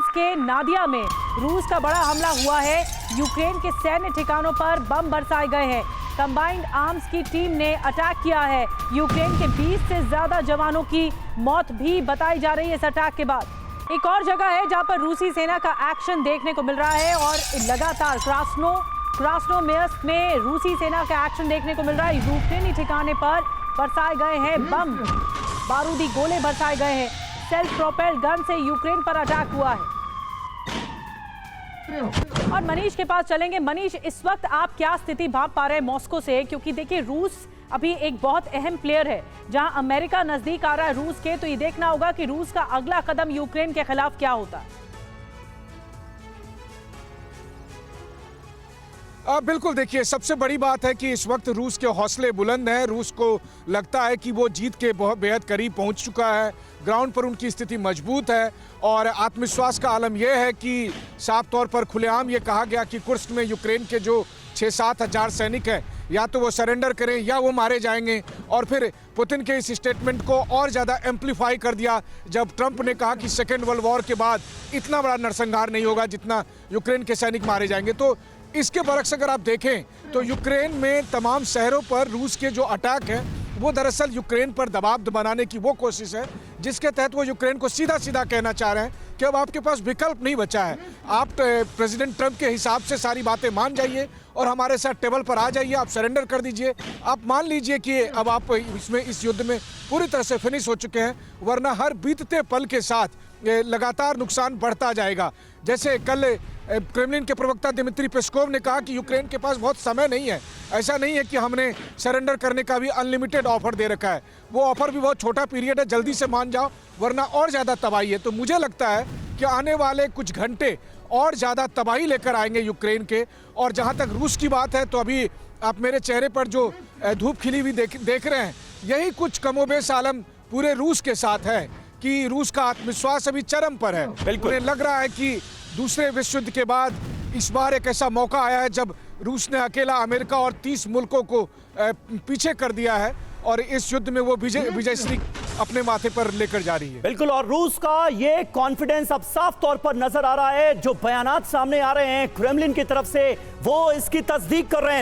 के नादिया में रूस का बड़ा हमला हुआ है। यूक्रेन के सैन्य ठिकानों पर बम बरसाए गए हैं। कंबाइंड आर्म्स की टीम ने अटैक किया है। यूक्रेन के 20 से ज्यादा जवानों की मौत भी बताई जा रही है इस अटैक के बाद। एक और जगह है जहां पर रूसी सेना का एक्शन देखने को मिल रहा है और लगातार क्रास्नोमेर्स्क में रूसी सेना का एक्शन देखने को मिल रहा है। यूक्रेनी ठिकाने पर बरसाए गए हैं बम, बारूदी गोले बरसाए गए हैं। सेल्फ प्रोपेल्ड गन से यूक्रेन पर अटैक हुआ है। और मनीष के पास चलेंगे। मनीष, इस वक्त आप क्या स्थिति भांप पा रहे हैं मॉस्को से? क्योंकि देखिए, रूस अभी एक बहुत अहम प्लेयर है। जहां अमेरिका नजदीक आ रहा है रूस के, तो ये देखना होगा कि रूस का अगला कदम यूक्रेन के खिलाफ क्या होता है। बिल्कुल, देखिए, सबसे बड़ी बात है कि इस वक्त रूस के हौसले बुलंद हैं। रूस को लगता है कि वो जीत के बहुत बेहद करीब पहुंच चुका है। ग्राउंड पर उनकी स्थिति मजबूत है और आत्मविश्वास का आलम यह है कि साफ तौर पर खुलेआम ये कहा गया कि कुर्स्क में यूक्रेन के जो 6-7 हज़ार सैनिक हैं, या तो वो सरेंडर करें या वो मारे जाएंगे। और फिर पुतिन के इस स्टेटमेंट को और ज़्यादा एम्पलीफाई कर दिया जब ट्रंप ने कहा कि सेकेंड वर्ल्ड वॉर के बाद इतना बड़ा नरसंहार नहीं होगा जितना यूक्रेन के सैनिक मारे जाएंगे। तो इसके बरक्स अगर आप देखें तो यूक्रेन में तमाम शहरों पर रूस के जो अटैक हैं वो दरअसल यूक्रेन पर दबाव बनाने की वो कोशिश है जिसके तहत वो यूक्रेन को सीधा सीधा कहना चाह रहे हैं कि अब आपके पास विकल्प नहीं बचा है। आप प्रेसिडेंट ट्रंप के हिसाब से सारी बातें मान जाइए और हमारे साथ टेबल पर आ जाइए, आप सरेंडर कर दीजिए। आप मान लीजिए कि अब आप इस युद्ध में पूरी तरह से फिनिश हो चुके हैं, वरना हर बीतते पल के साथ लगातार नुकसान बढ़ता जाएगा। जैसे कल क्रेमलिन के प्रवक्ता दिमित्री पेस्कोव ने कहा कि यूक्रेन के पास बहुत समय नहीं है। ऐसा नहीं है कि हमने सरेंडर करने का भी अनलिमिटेड ऑफर दे रखा है। वो ऑफर भी बहुत छोटा पीरियड है, जल्दी से मान जाओ वरना और ज़्यादा तबाही है। तो मुझे लगता है कि आने वाले कुछ घंटे और ज़्यादा तबाही लेकर आएंगे यूक्रेन के। और जहाँ तक रूस की बात है तो अभी आप मेरे चेहरे पर जो धूप खिली हुई देख रहे हैं, यही कुछ कमोबेश आलम पूरे रूस के साथ है कि रूस का आत्मविश्वास अभी चरम पर है। उन्हें लग रहा है कि दूसरे विश्व युद्ध के बाद इस बार एक ऐसा मौका आया है जब रूस ने अकेला अमेरिका और 30 मुल्कों को पीछे कर दिया है और इस युद्ध में वो विजयश्री अपने माथे पर लेकर जा रही है। बिल्कुल, और रूस का ये कॉन्फिडेंस अब साफ तौर पर नजर आ रहा है। जो बयानात सामने आ रहे हैं क्रेमलिन की तरफ से, वो इसकी तस्दीक कर रहे हैं।